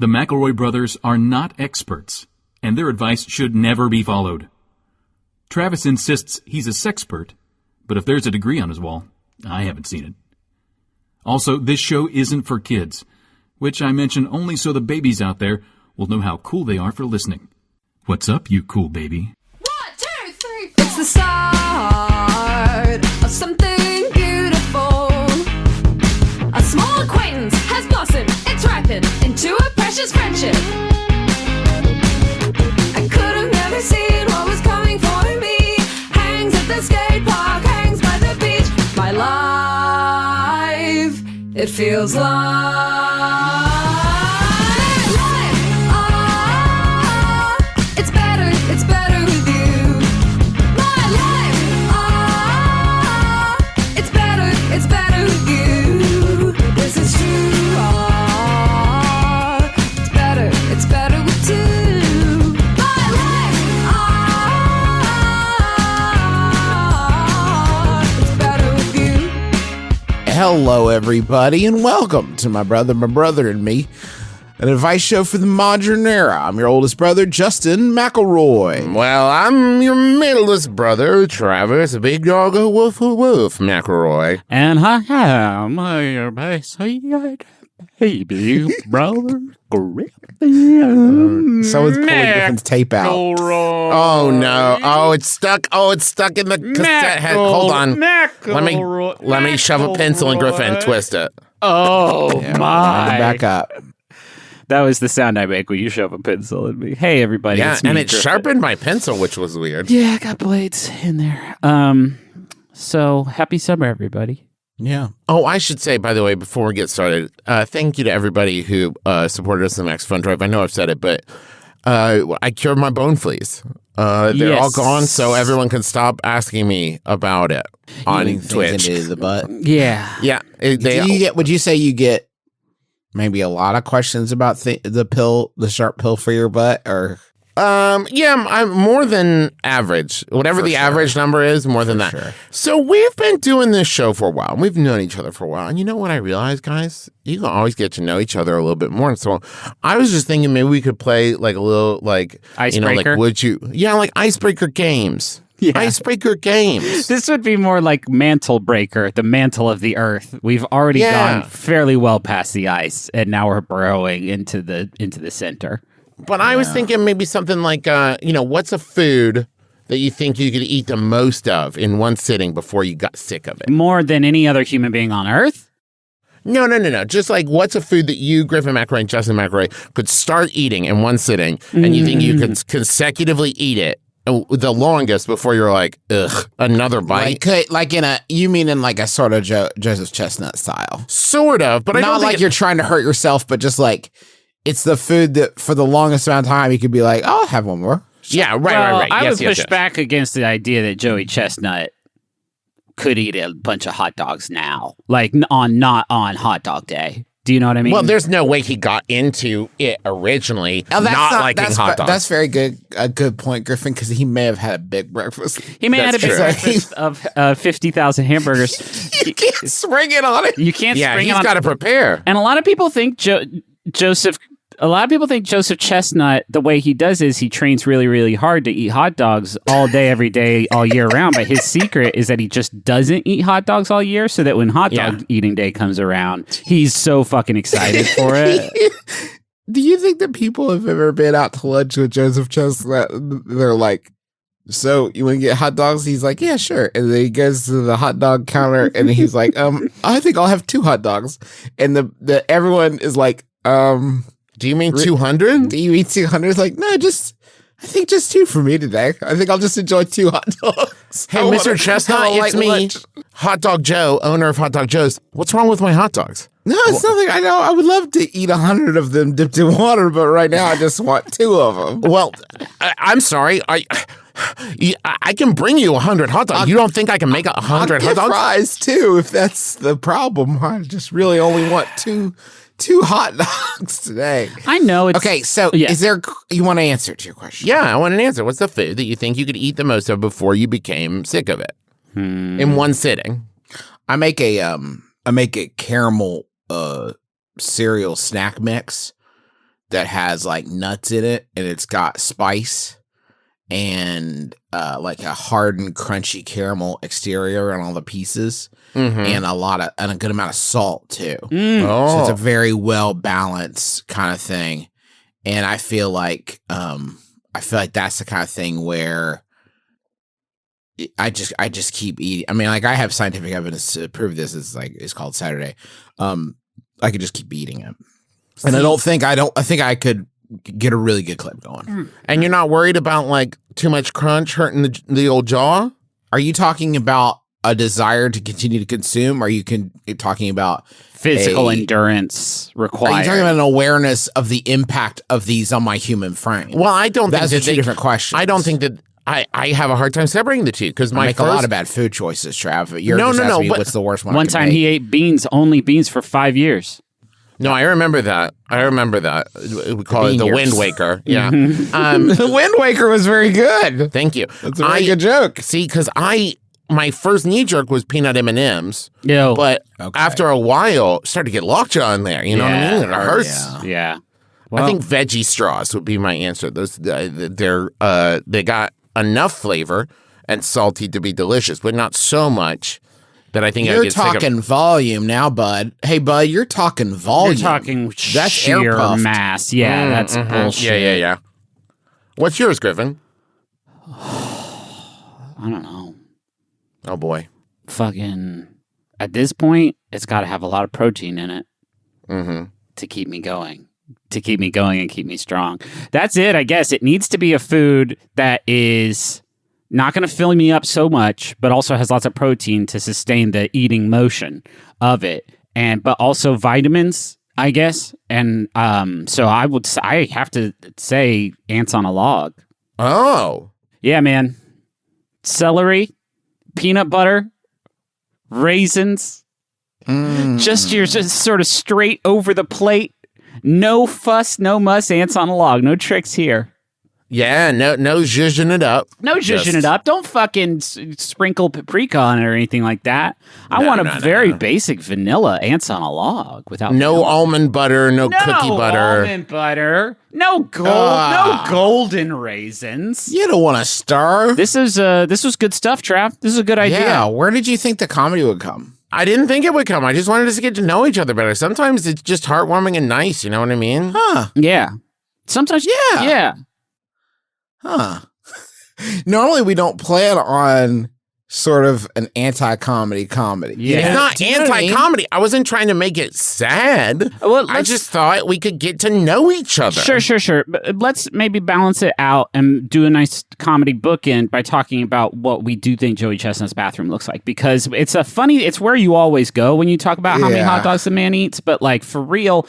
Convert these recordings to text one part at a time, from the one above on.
The McElroy brothers are not experts, and their advice should never be followed. Travis insists he's a sexpert, but if there's a degree on his wall, I haven't seen it. Also, this show isn't for kids, which I mention only so the babies out there will know how cool they are for listening. What's up, you cool baby? 1, 2, 3, 4. It's the start of something beautiful. A small acquaintance has blossomed, it's ripened into a precious friendship. I could have never seen what was coming for me. Hangs at the skate park, hangs by the beach. My life, it feels like it's better with you. My life, it's better with you. This is true, it's better with two. My life, it's better with you. Hello, everybody, and welcome to My Brother, and Me, an advice show for the modern era. I'm your oldest brother, Justin McElroy. Well, I'm your middlest brother, Travis, big dog, woof, McElroy. And I am your basic baby brother, Griffin. Someone's pulling Griffin's tape out. Oh, no. Oh, it's stuck. Oh, it's stuck in the cassette head. Hold on. Let me shove a pencil in Griffin and twist it. Oh, Yeah, my. Back up. That was the sound I make when you shove a pencil in me. Hey, everybody. Yeah, it's me, and it Griffin. sharpened my pencil, which was weird. Yeah, I got blades in there. So happy summer, everybody. Yeah. Oh, I should say, by the way, before we get started, thank you to everybody who supported us in the Max Fun Drive. I know I've said it, but I cured my bone fleas. They're all gone, so everyone can stop asking me about it on Twitch. Into the butt. Yeah. Yeah. Would you say you get maybe a lot of questions about the sharp pill for your butt, or? Yeah, I'm more than average. Whatever the average number is, more than that. Sure. So we've been doing this show for a while. We've known each other for a while. And you know what I realized, guys? You can always get to know each other a little bit more. And so I was just thinking maybe we could play like a little, like, Icebreaker? like icebreaker games. Yeah. Icebreaker games. This would be more like Mantle Breaker, the mantle of the earth. We've already gone fairly well past the ice, and now we're burrowing into the center. But I was thinking maybe something like, what's a food that you think you could eat the most of in one sitting before you got sick of it? More than any other human being on Earth? No. Just like, what's a food that you, Griffin McElroy and Justin McElroy, could start eating in one sitting, and you think you could consecutively eat it the longest before you're like, ugh, another bite? You mean in like a sort of Joseph Chestnut style? Sort of, but I don't Not think like you're trying to hurt yourself, but just like it's the food that for the longest amount of time you could be like, I'll have one more. Yeah, right. I Yes, would push back against the idea that Joey Chestnut could eat a bunch of hot dogs now, like not on hot dog day. Do you know what I mean? Well, there's no way he got into it originally not liking hot dogs. That's very good. A good point, Griffin, because he may have had a big breakfast. He may have had a big That's breakfast of 50,000 hamburgers. You can't spring it on it. You can't Yeah, spring he's it on. got to prepare. And a lot of people think Joseph Chestnut, the way he does is he trains really, really hard to eat hot dogs all day, every day, all year round. But his secret is that he just doesn't eat hot dogs all year, so that when hot dog eating day comes around, he's so fucking excited for it. Do you think that people have ever been out to lunch with Joseph Chestnut? They're like, so you want to get hot dogs? He's like, yeah, sure. And then he goes to the hot dog counter and he's like, I think I'll have 2 hot dogs. And the everyone is like, do you mean 200? Do you eat 200? It's like, no, I think just 2 for me today. I think I'll just enjoy 2 hot dogs. Hey, Mr. Chestnut, it's me, lunch. Hot Dog Joe, owner of Hot Dog Joe's. What's wrong with my hot dogs? No, it's nothing. I know. I would love to eat 100 of them dipped in water, but right now I just want 2 of them. Well, I'm sorry. I can bring you 100 hot dogs. You don't think I can make 100 hot dogs? Fries too, if that's the problem. I just really only want two hot dogs today. I know it's... Okay, so is there... You want to answer to your question? Yeah, I want an answer. What's the food that you think you could eat the most of before you became sick of it? In one sitting? I make a caramel cereal snack mix that has like nuts in it, and it's got spice and like a hardened, crunchy caramel exterior on all the pieces, and a good amount of salt too. So it's a very well balanced kind of thing, and I feel like that's the kind of thing where I just keep eating. I mean, like I have scientific evidence to prove this. It's called Saturday. I could just keep eating it, and I think I could get a really good clip going. And you're not worried about like too much crunch hurting the old jaw? Are you talking about a desire to continue to consume? Or are you talking about physical endurance required? Are you talking about an awareness of the impact of these on my human frame? Well, I don't think that's two different questions. I don't think that I have a hard time separating the two because I make a lot of bad food choices, Trav. You're just asking me what's the worst one. One time he ate only beans for 5 years. No, I remember that. We call it the Wind Waker. Yeah. The Wind Waker was very good. Thank you. That's a very good joke. See, because my first knee jerk was peanut M&Ms. Yeah. But after a while, it started to get lockjaw in there. You know what I mean? It hurts. Yeah. Well, I think veggie straws would be my answer. Those they got enough flavor and salty to be delicious, but not so much that I think you're talking volume now, bud. Hey, bud, you're talking volume. You're talking that's sheer mass. Yeah, that's bullshit. Yeah. What's yours, Griffin? I don't know. Oh boy. Fucking at this point, it's got to have a lot of protein in it to keep me going. To keep me going and keep me strong. That's it, I guess. It needs to be a food that is not going to fill me up so much, but also has lots of protein to sustain the eating motion of it, but also vitamins, I guess. And so I have to say ants on a log. Oh, yeah, man. Celery, peanut butter, raisins, just sort of straight over the plate. No fuss, no muss, ants on a log. No tricks here. Yeah, no zhuzhing it up. No zhuzhing it up. Don't fucking sprinkle paprika on it or anything like that. I want a very basic vanilla ants on a log without no almond butter, no cookie butter. No almond butter. No golden raisins. You don't want to starve. This was good stuff, Trav. This is a good idea. Yeah, where did you think the comedy would come? I didn't think it would come. I just wanted us to get to know each other better. Sometimes it's just heartwarming and nice. You know what I mean? Huh. Yeah. Sometimes. Yeah. Yeah. Huh. Normally we don't plan on sort of an anti-comedy comedy. Yeah. It's not anti-comedy. I wasn't trying to make it sad. Well, I just thought we could get to know each other. Sure. But let's maybe balance it out and do a nice comedy bookend by talking about what we do think Joey Chestnut's bathroom looks like. Because it's where you always go when you talk about how many hot dogs the man eats. But like for real,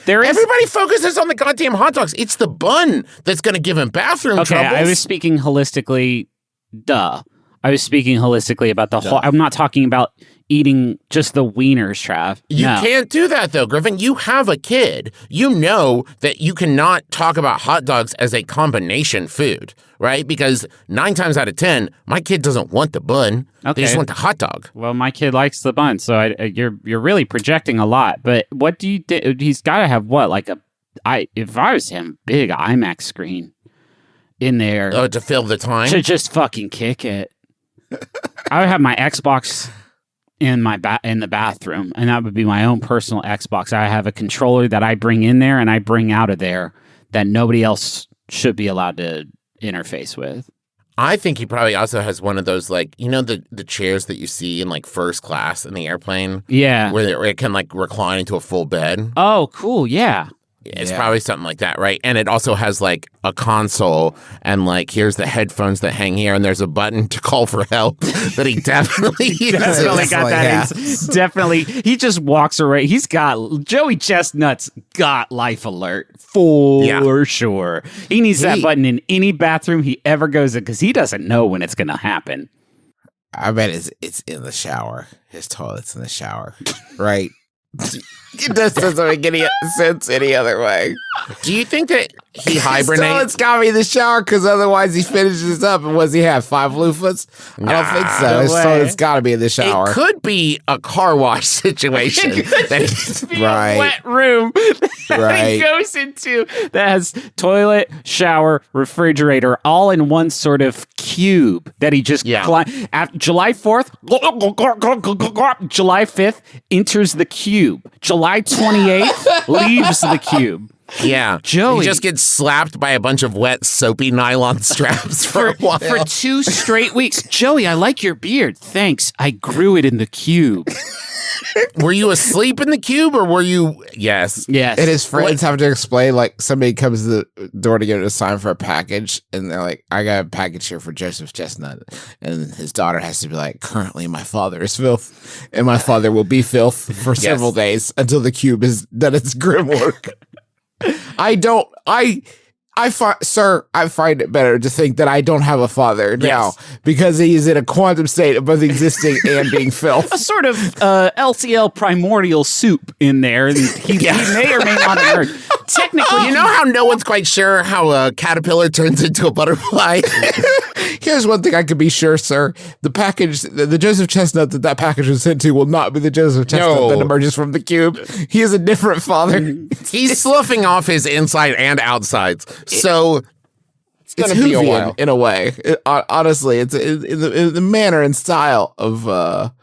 everybody focuses on the goddamn hot dogs. It's the bun that's going to give him bathroom troubles. I was speaking holistically. I was speaking holistically about the whole. I'm not talking about eating just the wieners, Trav. You can't do that, though, Griffin. You have a kid. You know that you cannot talk about hot dogs as a combination food, right? Because 9 times out of 10, my kid doesn't want the bun. Okay. They just want the hot dog. Well, my kid likes the bun, so you're really projecting a lot. But what do you? He's got to have what? Like if I was him, big IMAX screen in there. Oh, to fill the time? To just fucking kick it. I would have my Xbox in the bathroom, and that would be my own personal Xbox. I have a controller that I bring in there and I bring out of there that nobody else should be allowed to interface with. I think he probably also has one of those, like, you know, the chairs that you see in like first class in the airplane? Yeah. Where it can like recline into a full bed. Oh, cool. Yeah. It's probably something like that, right? And it also has like a console and like here's the headphones that hang here and there's a button to call for help that he definitely uses. Definitely got that. Yeah. Definitely. He just walks around. Joey Chestnut's got life alert for sure. He needs that button in any bathroom he ever goes in because he doesn't know when it's going to happen. I bet it's in the shower. His toilet's in the shower, right? It just doesn't make any sense any other way. Do you think that he So hibernates. it's got to be in the shower because otherwise he finishes up. And what does he have? 5 loofahs? I don't think so. no So way. it's got to be in the shower. It could be a car wash situation. Right. Wet room that Right. he goes into that has toilet, shower, refrigerator, all in one sort of cube that he just after July 4th, July 5th enters the cube. July 28th leaves the cube. Yeah. Joey. He just gets slapped by a bunch of wet, soapy nylon straps for a while. For 2 straight weeks. Joey, I like your beard. Thanks. I grew it in the cube. Were you asleep in the cube or were you? Yes. Yes. And his friends have to explain, like, somebody comes to the door to get a sign for a package, and they're like, I got a package here for Joseph Chestnut. And his daughter has to be like, currently my father is filth, and my father will be filth for several days until the cube is done its grim work. I find it better to think that I don't have a father now because he is in a quantum state of both existing and being filth. A sort of LCL primordial soup in there. And he may or may not have heard. Technically, You know how no one's quite sure how a caterpillar turns into a butterfly? Here's one thing I can be sure, sir. The package, the Joseph Chestnut that package was sent to will not be the Joseph Chestnut that emerges from the cube. He is a different father. He's sloughing off his inside and outsides. So it's going to be a Whovian while. in a way. Honestly, it's in the manner and style of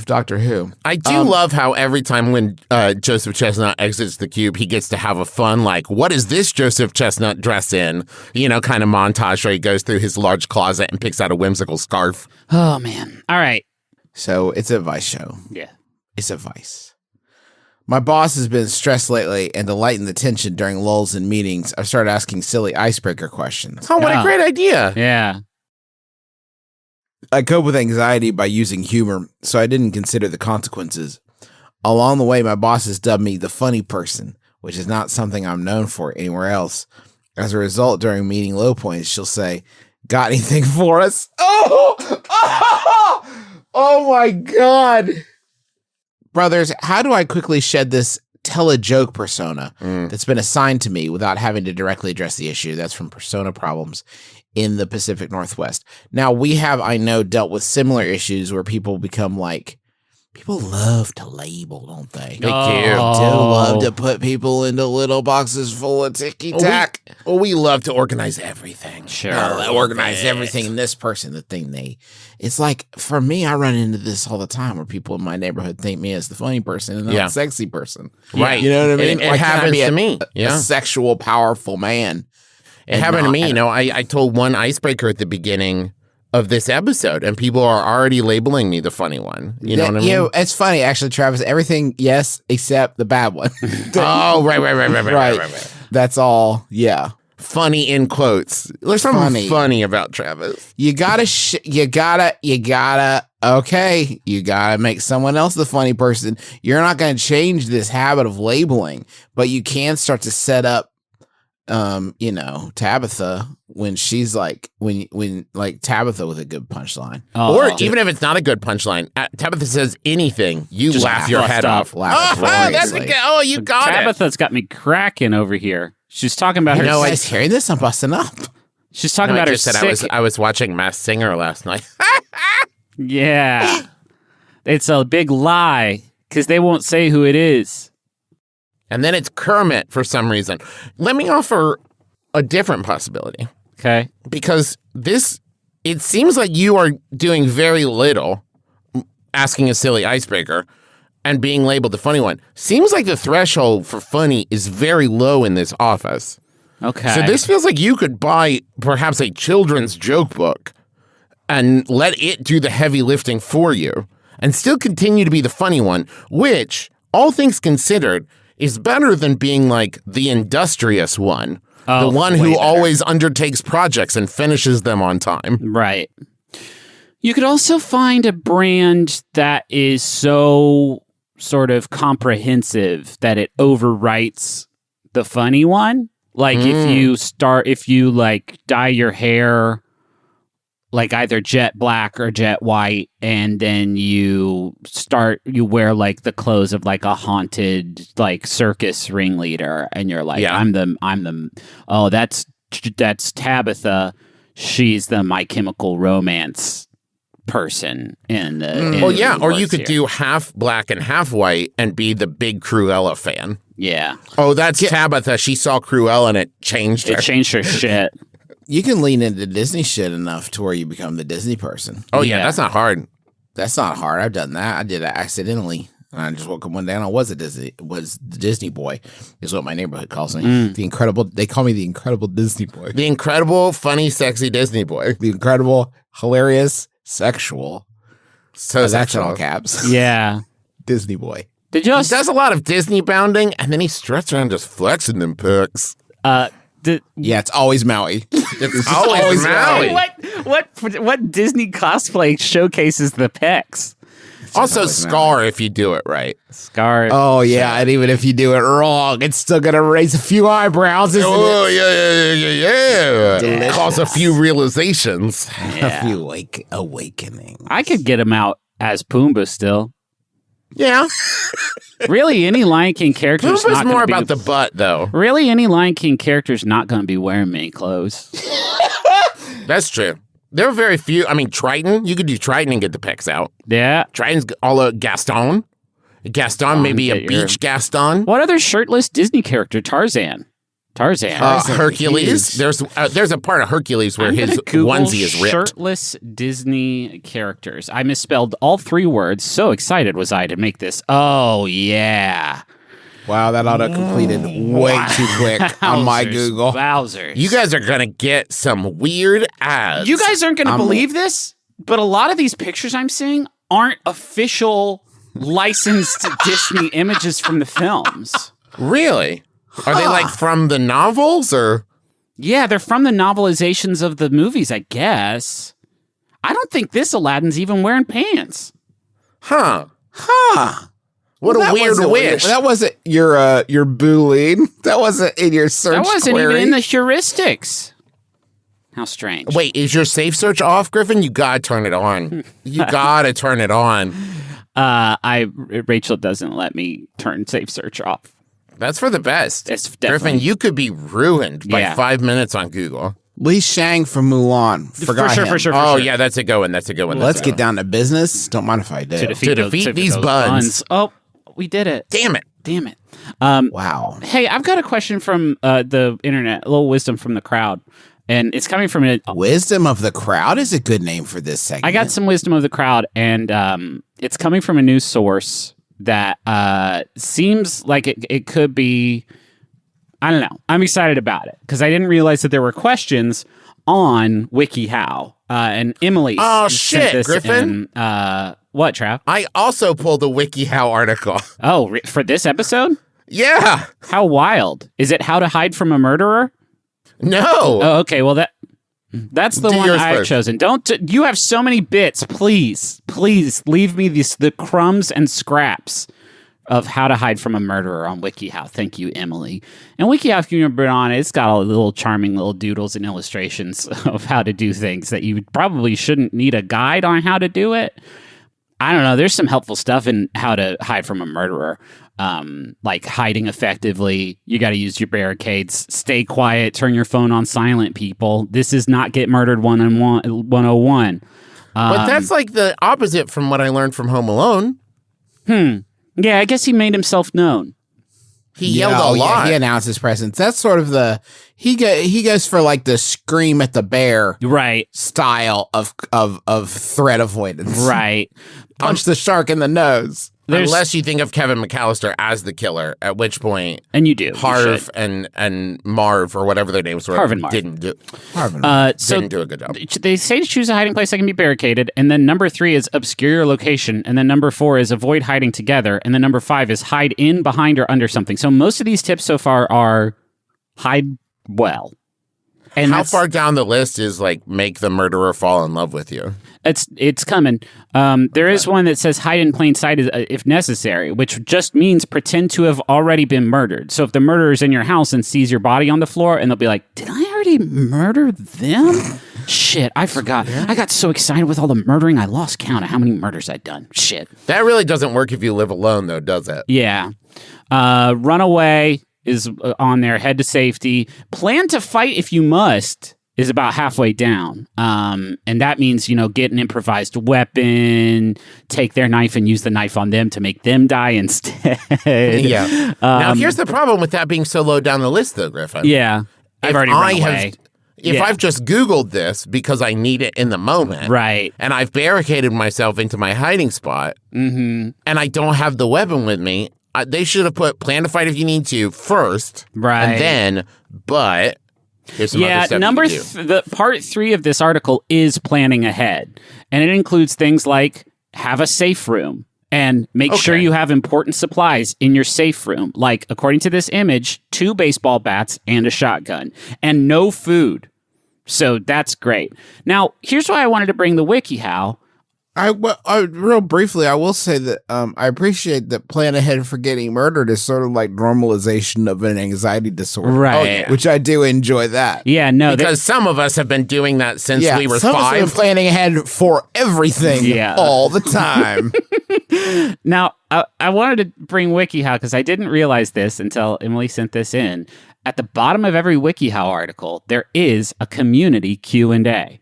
Doctor Who. I do love how every time when Joseph Chestnut exits the cube, he gets to have a fun, like, what is this Joseph Chestnut dress in? Kind of montage where he goes through his large closet and picks out a whimsical scarf. Oh, man. All right. So it's a Vice show. Yeah. It's a Vice. My boss has been stressed lately, and to lighten the tension during lulls in meetings, I've started asking silly icebreaker questions. Oh, what a great idea. Yeah. I cope with anxiety by using humor, so I didn't consider the consequences. Along the way, my boss has dubbed me the funny person, which is not something I'm known for anywhere else. As a result, during meeting low points, she'll say, "Got anything for us?" Oh my God. Brothers, how do I quickly shed this tell a joke persona that's been assigned to me without having to directly address the issue? That's from Persona Problems in the Pacific Northwest. Now, we have, I know, dealt with similar issues where people become like, people love to label, don't they? They do. Love to put people into little boxes full of ticky-tack. We love to organize everything. Sure. Organize everything in this person, the thing it's like, for me, I run into this all the time where people in my neighborhood think me as the funny person and not the sexy person. Right. You know what I mean? It happens to me. A sexual, powerful man. It happened to me. I told one icebreaker at the beginning of this episode, and people are already labeling me the funny one. You know what I mean? It's funny, actually, Travis. Everything, yes, except the bad one. Oh, right. That's all. Yeah. Funny in quotes. There's something funny about Travis. You gotta make someone else the funny person. You're not gonna change this habit of labeling, but you can start to set up, Tabitha when she's like, when Tabitha with a good punchline. Or even if it's not a good punchline, Tabitha says anything, you Just laugh your head off. Laugh That's a good, you got Tabitha's got me cracking over here. She's talking about her. No, I was hearing this. I'm busting up. She's talking about her sick. I was watching Masked Singer last night. Yeah. It's a big lie because they won't say who it is. And then it's Kermit for some reason. Let me offer a different possibility. Okay. Because it seems like you are doing very little asking a silly icebreaker and being labeled the funny one. Seems like the threshold for funny is very low in this office. Okay. So this feels like you could buy perhaps a children's joke book and let it do the heavy lifting for you and still continue to be the funny one, which, all things considered, is better than being like the industrious one. The one who always undertakes projects and finishes them on time. Right. You could also find a brand that is so sort of comprehensive that it overwrites the funny one. Like if you like dye your hair like either jet black or jet white, and then you wear like the clothes of like a haunted like circus ringleader, and you're like, I'm the oh, that's Tabitha, she's the My Chemical Romance person in the or you could do half black and half white and be the big Cruella fan. Yeah. Oh, that's Tabitha. She saw Cruella and it changed her. It changed her shit. You can lean into Disney shit enough to where you become the Disney person. Oh, yeah, that's not hard. That's not hard. I've done that. I did it accidentally. And I just woke up one day and I was the Disney boy, is what my neighborhood calls me. They call me the Incredible Disney Boy. The incredible, funny, sexy Disney boy. The incredible, hilarious, sexual. So that's in all caps. Yeah. Disney Boy. Did you He does a lot of Disney bounding, and then he struts around just flexing them perks. Yeah, it's always Maui. It's always Maui. What Disney cosplay showcases the pecs? Also, Scar if you do it right. Scar. Oh, yeah, and even if you do it wrong, it's still going to raise a few eyebrows, isn't it? Yeah. Delicious. Cause a few realizations. A few awakenings. I could get him out as Pumbaa still. Yeah. Really, any Lion King character is Pumbaa's not more gonna about the butt, though. Really, any Lion King character is not going to be wearing many clothes. That's true. There are very few. I mean, Triton. You could do Triton and get the pecs out. Yeah. Triton's all Gaston. Gaston, maybe a beach Gaston. What other shirtless Disney character? Tarzan. Hercules. There's a part of Hercules where his onesie is ripped. Shirtless Disney characters. I misspelled all 3 words. So excited was I to make this. Oh, yeah. Wow, that auto completed way too quick on my Google. Wowzers. You guys are going to get some weird ads. You guys aren't going to believe this, but a lot of these pictures I'm seeing aren't official licensed Disney images from the films. Really? Are they like from the novels or? Yeah, they're from the novelizations of the movies, I guess. I don't think this Aladdin's even wearing pants. Huh. What a weird wish. That wasn't your Boolean. That wasn't in your search That wasn't query. even in the heuristics. How strange. Wait, is your safe search off, Griffin? You gotta turn it on. You gotta turn it on. Rachel doesn't let me turn safe search off. That's for the best. It's definitely. Griffin, you could be ruined by 5 minutes on Google. Li Shang from Mulan. Forgot him. For sure. Yeah, that's a good one. Let's get down to business. Don't mind if I do. To defeat these those buns. Oh, we did it. Damn it. Wow. Hey, I've got a question from the internet, a little wisdom from the crowd. And it's coming from Wisdom of the Crowd is a good name for this segment. I got some wisdom of the crowd, and it's coming from a news source that seems like it could be, I don't know. I'm excited about it because I didn't realize that there were questions on WikiHow. And Emily sent this Griffin. What, Trav? I also pulled a WikiHow article. Oh, for this episode? Yeah. How wild. Is it how to hide from a murderer? No. Oh, okay. Well, that's the one I've chosen. You have so many bits. Please leave me the crumbs and scraps of how to hide from a murderer on WikiHow. Thank you, Emily. And WikiHow, if you've been on it, it's got all the little charming little doodles and illustrations of how to do things that you probably shouldn't need a guide on how to do it. I don't know. There's some helpful stuff in how to hide from a murderer. Like hiding effectively. You got to use your barricades. Stay quiet. Turn your phone on silent, people. This is not Get Murdered 101. But that's like the opposite from what I learned from Home Alone. Yeah, I guess he made himself known. He yelled a lot. Yeah, he announced his presence. That's sort of he goes for like the scream at the bear style of threat avoidance. Right. Punch the shark in the nose. Unless you think of Kevin McAllister as the killer, at which point, and you do, Harv and Marv or whatever their names were, Harv and Marv didn't do a good job. They say to choose a hiding place that can be barricaded, and then number 3 is obscure your location, and then number 4 is avoid hiding together, and then number 5 is hide in, behind, or under something. So most of these tips so far are hide well. And how far down the list is like make the murderer fall in love with you? It's coming. There is one that says hide in plain sight if necessary, which just means pretend to have already been murdered. So if the murderer is in your house and sees your body on the floor, and they'll be like, "Did I already murder them?" Shit, I forgot. I got so excited with all the murdering, I lost count of how many murders I'd done. Shit. That really doesn't work if you live alone, though, does it? Yeah. Run away is on there. Head to safety. Plan to fight if you must is about halfway down. And that means, get an improvised weapon, take their knife and use the knife on them to make them die instead. Yeah. Now, here's the problem with that being so low down the list, though, Griffin. Yeah. I've already run away. If I've just Googled this because I need it in the moment, right, and I've barricaded myself into my hiding spot, and I don't have the weapon with me, they should have put plan to fight if you need to first, right, and then, but here's some other stuff number you can do. The part 3 of this article is planning ahead, and it includes things like have a safe room. And make sure you have important supplies in your safe room, like, according to this image, 2 baseball bats and a shotgun, and no food. So that's great. Now, here's why I wanted to bring the WikiHow. Real briefly, I will say that I appreciate that plan ahead for getting murdered is sort of like normalization of an anxiety disorder. Right. Which I do enjoy that. Yeah, no. Because some of us have been doing that since we were some 5. of us have been planning ahead for everything all the time. Now, I wanted to bring WikiHow because I didn't realize this until Emily sent this in. At the bottom of every WikiHow article, there is a community Q&A.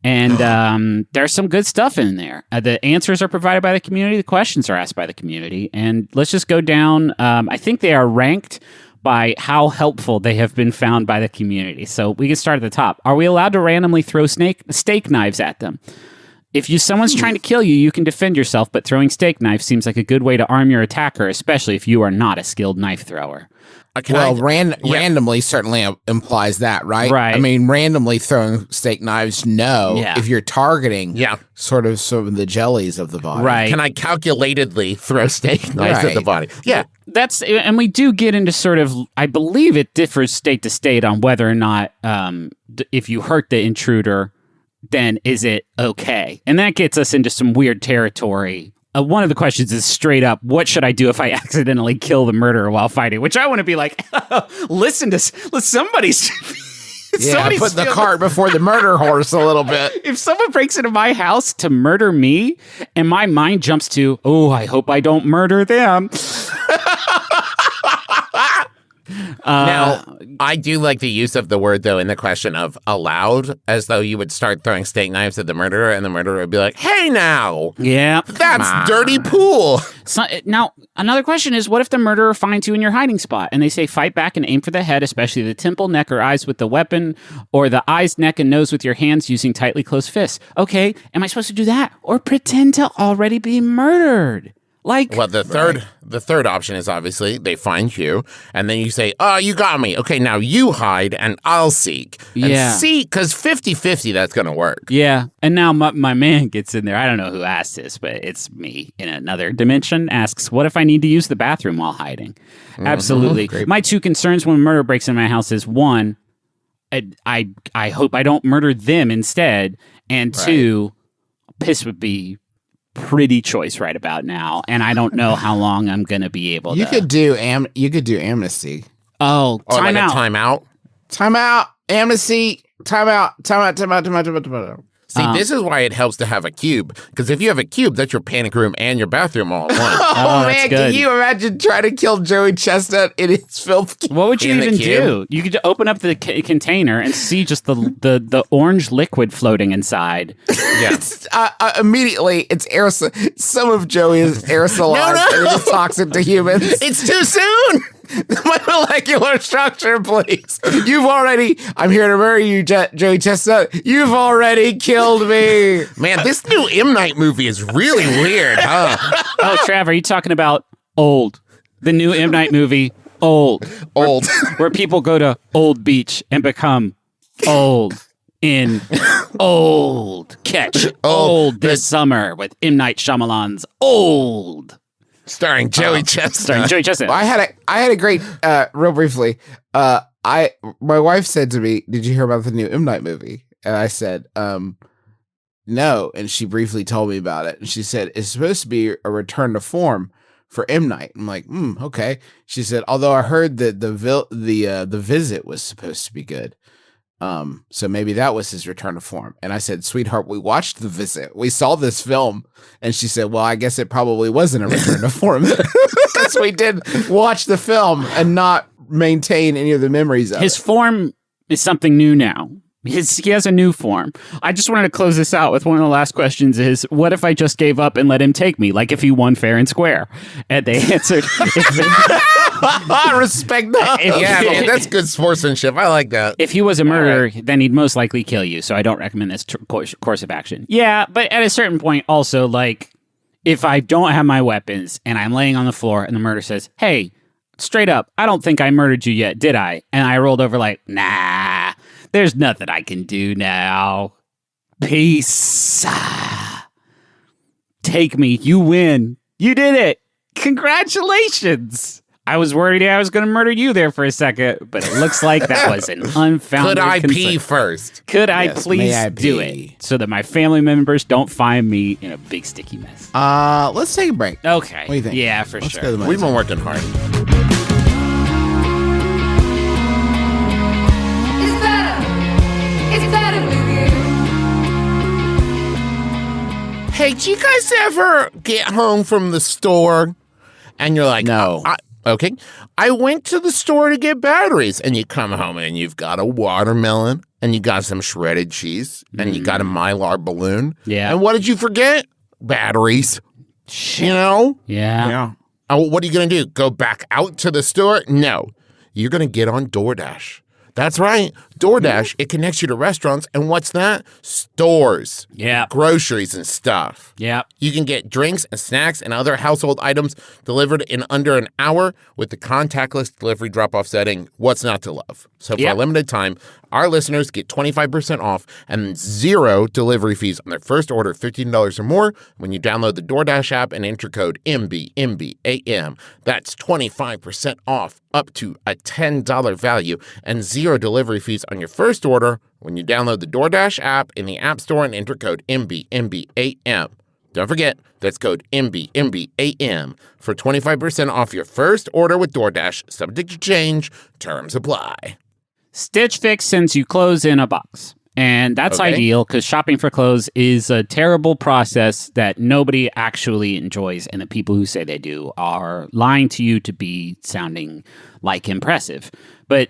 And there's some good stuff in there. The answers are provided by the community. The questions are asked by the community. And let's just go down. I think they are ranked by how helpful they have been found by the community. So we can start at the top. Are we allowed to randomly throw steak knives at them? If someone's trying to kill you, you can defend yourself, but throwing steak knives seems like a good way to arm your attacker, especially if you are not a skilled knife thrower. Randomly certainly implies that, right? Right. I mean, randomly throwing steak knives, no. Yeah. If you're targeting sort of some of the jellies of the body. Right. Can I calculatedly throw steak knives at the body? Yeah. And we do get into sort of, I believe it differs state to state on whether or not if you hurt the intruder, then is it okay? And that gets us into some weird territory. One of the questions is straight up, what should I do if I accidentally kill the murderer while fighting? Which I want to be like, listen, somebody's... put the cart before the murder horse a little bit. If someone breaks into my house to murder me, and my mind jumps to, I hope I don't murder them. Now, I do like the use of the word, though, in the question of allowed, as though you would start throwing steak knives at the murderer, and the murderer would be like, hey, now. Yeah. That's dirty pool. So, now, another question is, what if the murderer finds you in your hiding spot, and they say fight back and aim for the head, especially the temple, neck, or eyes with the weapon, or the eyes, neck, and nose with your hands using tightly closed fists? Okay, am I supposed to do that, or pretend to already be murdered? Well, the third option is obviously they find you, and then you say, you got me. Okay, now you hide, and I'll seek. And seek, because 50-50, that's going to work. Yeah, and now my man gets in there. I don't know who asked this, but it's me in another dimension. Asks, what if I need to use the bathroom while hiding? Mm-hmm. Absolutely. Great. My 2 concerns when a murder breaks into my house is, 1, I hope I don't murder them instead, and 2, piss would be pretty choice right about now, and I don't know how long I'm gonna be able to. You could do amnesty. Oh, time out. Time out. Amnesty. Time out. See, this is why it helps to have a cube, because if you have a cube, that's your panic room and your bathroom all at once. Oh man, can you imagine trying to kill Joey Chestnut in his filth cube? What would you even do? You could open up the container and see just the orange liquid floating inside. Yeah. Immediately, it's aerosol. Some of Joey is aerosolized and it's toxic to humans. It's too soon. My molecular structure, please. I'm here to murder you, Joey Chestnut. You've already killed me. Man, this new M. Night movie is really weird, huh? Oh, Trav, are you talking about Old? The new M. Night movie, Old. Where people go to Old Beach and become old in Old. Catch Old this summer with M. Night Shyamalan's Old. Starring Joey Chestnut. I had a great, real briefly, my wife said to me, did you hear about the new M. Night movie? And I said, no. And she briefly told me about it. And she said, it's supposed to be a return to form for M. Night. I'm like, okay. She said, although I heard that the Visit was supposed to be good. So maybe that was his return to form. And I said, sweetheart, we watched The Visit. We saw this film. And she said, well, I guess it probably wasn't a return to form because we did watch the film and not maintain any of the memories of His it. form is something new now. He has a new form. I just wanted to close this out with one of the last questions is, what if I just gave up and let him take me? Like if he won fair and square? And they answered... I respect that. Man, that's good sportsmanship. I like that. If he was a murderer, then he'd most likely kill you. So I don't recommend this course of action. Yeah, but at a certain point also, like, if I don't have my weapons and I'm laying on the floor and the murderer says, hey, straight up, I don't think I murdered you yet, did I? And I rolled over like, nah, there's nothing I can do now. Peace. Take me. You win. You did it. Congratulations. I was worried I was going to murder you there for a second, but it looks like that was an unfounded Could I concern. pee first? Could Yes, I please may I do pee? it so that my family members don't find me in a big sticky mess? Let's take a break. Okay. What do you think? Yeah, for Let's sure. go to the We've been working hard. It's better with you. Hey, do you guys ever get home from the store and you're like, No. Okay. I went to the store to get batteries, and you come home and you've got a watermelon and you got some shredded cheese and you got a Mylar balloon. Yeah. And what did you forget? Batteries. You know? Yeah. Oh, what are you going to do? Go back out to the store? No. You're going to get on DoorDash. That's right. DoorDash, it connects you to restaurants. And what's that? Stores. Yeah. Groceries and stuff. Yeah. You can get drinks and snacks and other household items delivered in under an hour with the contactless delivery drop-off setting. What's not to love? So for a limited time, our listeners get 25% off and 0 delivery fees on their first order of $15 or more when you download the DoorDash app and enter code MBMBAM. That's 25% off up to a $10 value and 0 delivery fees on your first order when you download the DoorDash app in the App Store and enter code MBMBAM. Don't forget, that's code MBMBAM for 25% off your first order with DoorDash. Subject to change. Terms apply. Stitch Fix sends you clothes in a box. And that's Okay. ideal because shopping for clothes is a terrible process that nobody actually enjoys. And the people who say they do are lying to you to be sounding like impressive. But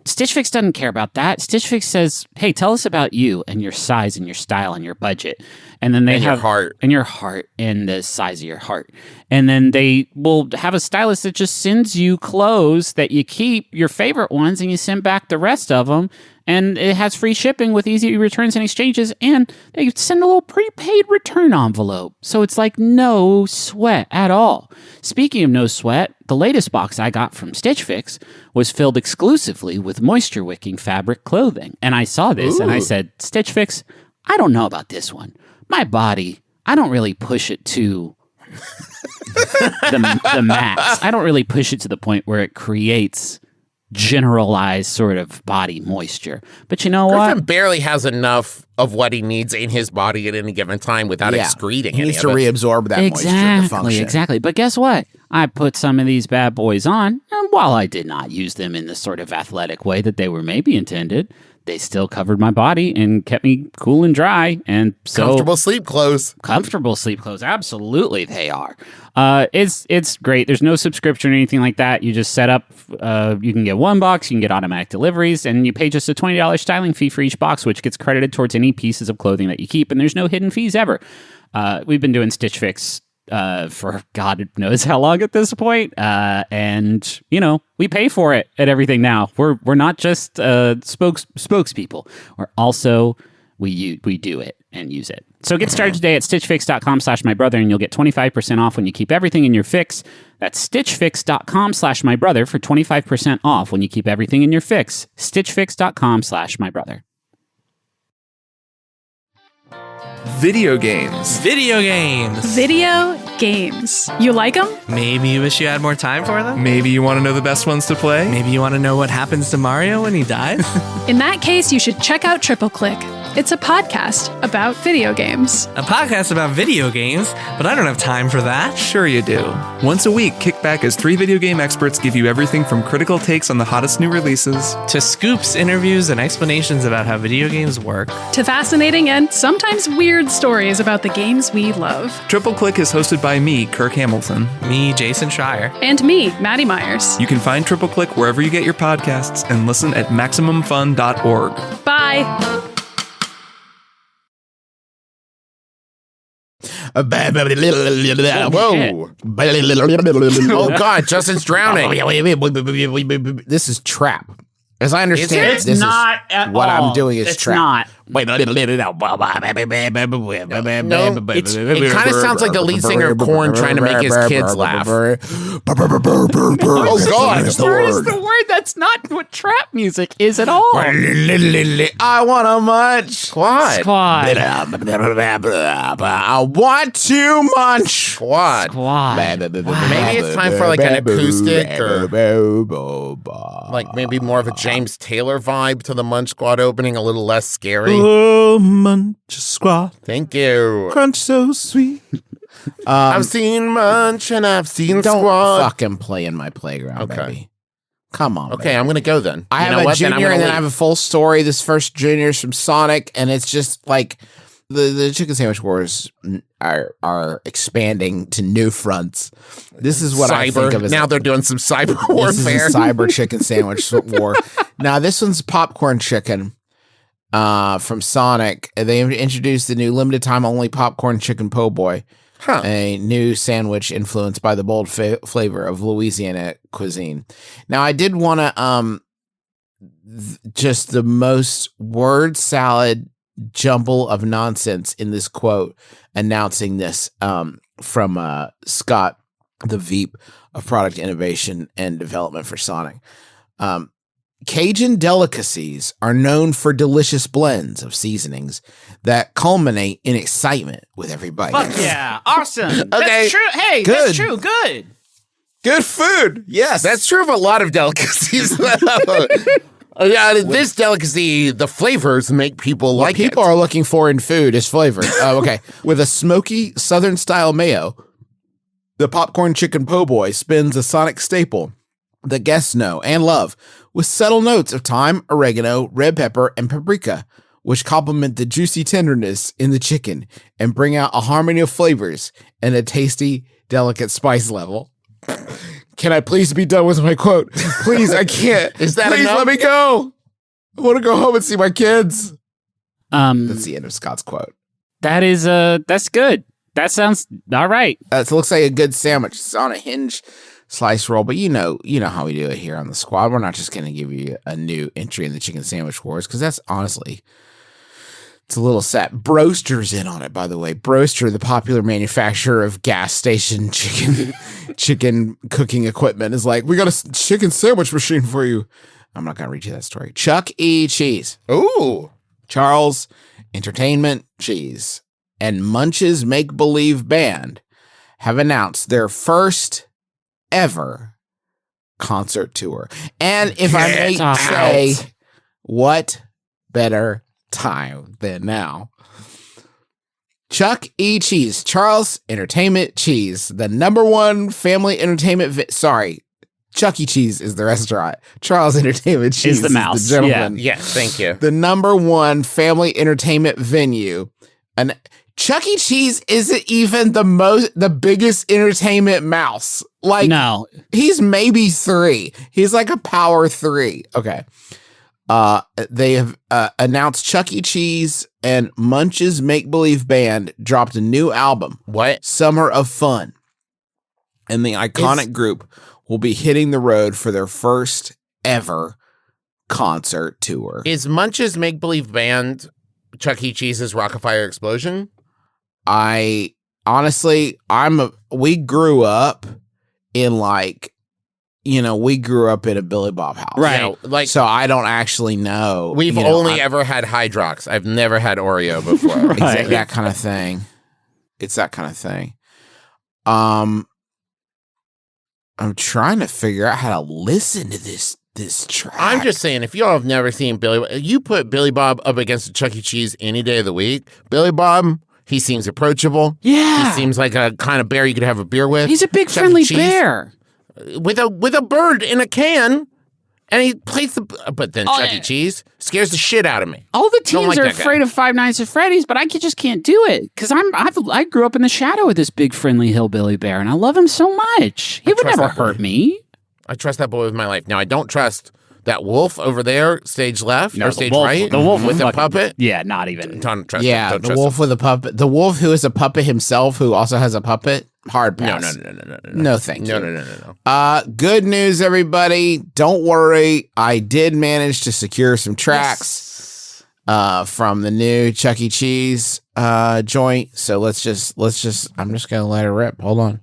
Stitch Fix doesn't care about that. Stitch Fix says, hey, tell us about you and your size and your style and your budget. And then they And have your heart. and your heart and the size of your heart. And then they will have a stylist that just sends you clothes that you keep, your favorite ones, and you send back the rest of them. And it has free shipping with easy returns and exchanges. And they send a little prepaid return envelope. So it's like no sweat at all. Speaking of no sweat, the latest box I got from Stitch Fix was filled exclusively with moisture wicking fabric clothing. And I saw this and I said, Stitch Fix, I don't know about this one. My body, I don't really push it to the max. I don't really push it to the point where it creates generalized sort of body moisture. But you know Griffin what? barely has enough of what he needs in his body at any given time without excreting He any needs of to it. reabsorb that moisture to function. Exactly. But guess what? I put some of these bad boys on, and while I did not use them in the sort of athletic way that they were maybe intended, they still covered my body and kept me cool and dry. And so Comfortable sleep clothes. comfortable sleep clothes. Absolutely, they are. It's great. There's no subscription or anything like that. You just set up. You can get one box. You can get automatic deliveries, and you pay just a $20 styling fee for each box, which gets credited towards any pieces of clothing that you keep. And there's no hidden fees ever. We've been doing Stitch Fix for God knows how long at this point. And you know, we pay for it at everything now. We're not just spokespeople. We're also we do it and use it. So get started today at stitchfix.com/mybrother and you'll get 25% off when you keep everything in your fix. That's stitchfix.com/mybrother for 25% off when you keep everything in your fix. stitchfix.com/mybrother. Video games. Video games. Video games. You like them? Maybe you wish you had more time for them? Maybe you want to know the best ones to play? Maybe you want to know what happens to Mario when he dies? In that case, you should check out Triple Click. It's a podcast about video games. A podcast about video games, but I don't have time for that. Sure you do. Once a week, kick back as 3 video game experts give you everything from critical takes on the hottest new releases To scoops, interviews, and explanations about how video games work. To fascinating and sometimes weird stories about the games we love. Triple Click is hosted by me, Kirk Hamilton. Me, Jason Schreier. And me, Maddie Myers. You can find Triple Click wherever you get your podcasts and listen at MaximumFun.org. Bye. Whoa. Oh, God, Justin's drowning. This is trap. As I understand it, It's this not is at what all. I'm doing is It's trap. not. No, it kind of sounds like the lead singer of Korn trying to make his kids laugh. Oh, God. Is the word. That's not what trap music is at all. I want a munch. Squad. Squad. I want to munch. Squad. Squad. Maybe it's time for like an acoustic or like maybe more of a James Taylor vibe to the Munch Squad opening, a little less scary. Oh, Munch Squad, Thank you. crunch so sweet. I've seen Munch and I've seen Don't Squad. fucking play in my playground, Okay. baby. Come on. Okay, baby. I'm gonna go then. I have a junior and then I have a full story. This first junior is from Sonic, and it's just like the chicken sandwich wars are expanding to new fronts. This is what I think of as now they're doing some cyber this warfare. is a cyber chicken sandwich war. Now this one's popcorn chicken from Sonic. They introduced the new limited time only popcorn chicken po' boy. Huh. A new sandwich influenced by the bold flavor of Louisiana cuisine. Now, I did want to just the most word salad jumble of nonsense in this quote announcing this from Scott, the Veep of product innovation and development for Sonic. Cajun delicacies are known for delicious blends of seasonings that culminate in excitement with every bite. Fuck yeah. Awesome. Okay. That's true. Hey, Good. that's true. Good. Good food. Yes. That's true of a lot of delicacies. This delicacy, the flavors make people what like people it. are looking for in food is flavor. Okay. With a smoky Southern style mayo, the popcorn chicken po' boy spins a Sonic staple that guests know and love, with subtle notes of thyme, oregano, red pepper, and paprika, which complement the juicy tenderness in the chicken and bring out a harmony of flavors and a tasty, delicate spice level. Can I please be done with my quote? Please, I can't. Is that please enough? let me go. I want to go home and see my kids. Um, That's the end of Scott's quote. that's good. That sounds all right. It looks like a good sandwich. It's on a hinge slice roll, but you know how we do it here on the squad. We're not just going to give you a new entry in the chicken sandwich wars because that's honestly, it's a little sad. Broster's in on it, by the way. Broster, the popular manufacturer of gas station chicken cooking equipment, is like, we got a chicken sandwich machine for you. I'm not going to read you that story. Chuck E. Cheese. Ooh. Charles Entertainment Cheese and Munch's Make Believe Band have announced their first ever concert tour. And if I may say, what better time than now? Chuck E. Cheese, Charles Entertainment Cheese, the #1 family entertainment. Chuck E. Cheese is the restaurant. Charles Entertainment Cheese Is the mouse. the gentleman. Yes, thank you. The #1 family entertainment venue. And Chuck E. Cheese isn't even the biggest entertainment mouse. Like, No. he's maybe 3. He's like a power 3. Okay. They have announced Chuck E. Cheese and Munch's Make Believe Band dropped a new album. What? Summer of Fun. And the iconic group will be hitting the road for their first ever concert tour. Is Munch's Make Believe Band Chuck E. Cheese's Rockafire Explosion? I honestly, we grew up in we grew up in a Billy Bob house. Right. You know, like, So I don't actually know. we've only ever had Hydrox. I've never had Oreo before. Right. That kind of thing. It's that kind of thing. I'm trying to figure out how to listen to this this track. I'm just saying, if y'all have never seen Billy, you put Billy Bob up against a Chuck E. Cheese any day of the week. Billy Bob, he seems approachable. Yeah. He seems like a kind of bear you could have a beer with. He's a big Chuck E. friendly Cheese, bear. with a bird in a can, and he plays the. But then Chuck E. Cheese scares the shit out of me. All the Don't teens like are that guy. afraid of Five Nights at Freddy's, but I just can't do it because I grew up in the shadow of this big friendly hillbilly bear, and I love him so much. He would trust never that boy. hurt me. I trust that boy with my life. Now I don't trust that wolf over there, stage left or the stage wolf- right, the wolf with the fucking- puppet. Yeah, not even. Don't trust Yeah, him. Don't the trust wolf with a puppet. The wolf who is a puppet himself, who also has a puppet. Hard him. pass. No. No, thank No, you. no. Good news, everybody. Don't worry. I did manage to secure some tracks from the new Chuck E. Cheese joint. So let's just I'm just gonna let it rip. Hold on.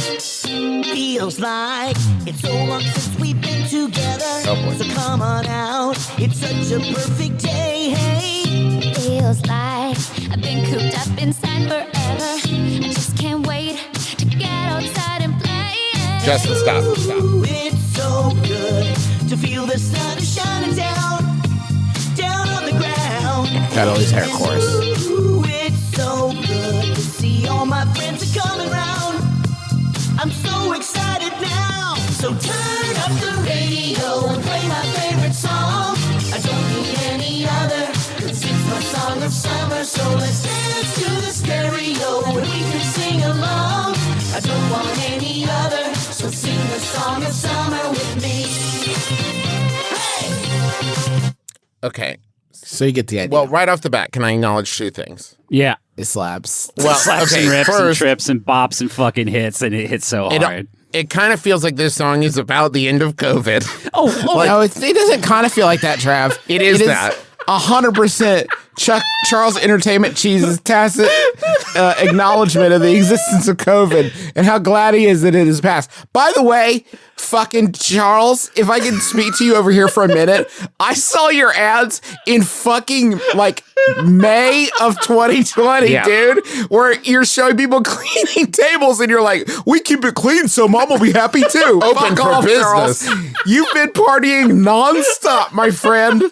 Feels like it's so long since we've been together. Oh, boy. So come on out. It's such a perfect day. Hey. Feels like I've been cooped up inside forever. I just can't wait to get outside and play. Justin, stop. Ooh, it's so good to feel the sun is shining down on the ground. Got all these hair chorus. Ooh, it's so good to see all my friends are coming round. I'm so excited now. So turn up the radio and play my favorite song. I don't need any other, 'cause it's my song of summer. So let's dance to the stereo and we can sing along. I don't want any other, so sing the song of summer with me. Hey! Okay. So you get the idea. Well, right off the bat, can I acknowledge two things? Yeah. it slaps. Well, Slaps okay, and rips and first, trips and bops and fucking hits, and it hits so hard. it kind of feels like this song is about the end of COVID. Oh, No, it doesn't kind of feel like that, Trav. It is that. 100% Charles Entertainment Cheese's tacit acknowledgement of the existence of COVID and how glad he is that it has passed. By the way, fucking Charles, if I can speak to you over here for a minute, I saw your ads in fucking like May of 2020, Yeah. dude, where you're showing people cleaning tables and you're like, we keep it clean so mom will be happy too. Open Fuck for off, business. Charles. You've been partying nonstop, my friend.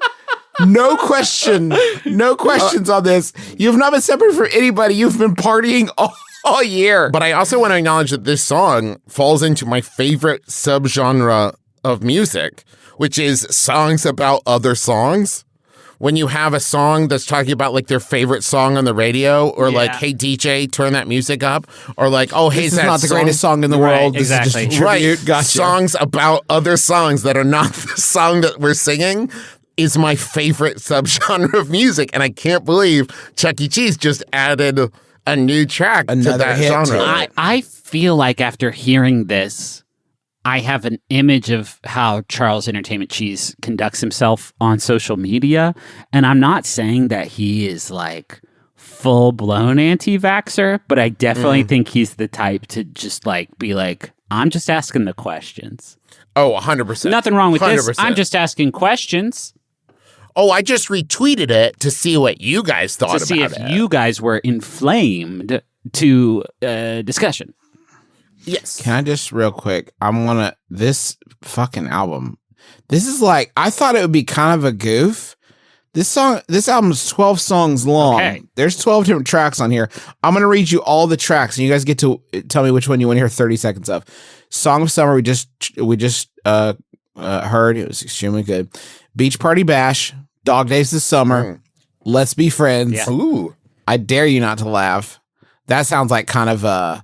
No question. No questions on this. You've not been separate from anybody. You've been partying all year. But I also want to acknowledge that this song falls into my favorite subgenre of music, which is songs about other songs. When you have a song that's talking about like their favorite song on the radio, or like, hey DJ, turn that music up, or like, oh hey, This is is that not the song- greatest song in the Right, world. This exactly. is just a tribute. Right. Gotcha. Songs about other songs that are not the song that we're singing is my favorite subgenre of music. And I can't believe Chuck E. Cheese just added a new track Another to that hit genre. to it. I feel like after hearing this, I have an image of how Charles Entertainment Cheese conducts himself on social media. And I'm not saying that he is like full-blown anti-vaxxer, but I definitely think he's the type to just like be like, I'm just asking the questions. Oh, 100%. Nothing wrong with this. 100%. I'm just asking questions Oh, I just retweeted it to see what you guys thought to about see if it. you guys were inflamed to discussion. Yes. Can I just real quick? This fucking album. This is like, I thought it would be kind of a goof. This album's 12 songs long. Okay. There's 12 different tracks on here. I'm going to read you all the tracks and you guys get to tell me which one you want to hear 30 seconds of. Song of Summer, we just heard. It was extremely good. Beach Party Bash, Dog Days This Summer, Let's Be Friends. Yeah. Ooh. I Dare You Not to Laugh. That sounds like kind of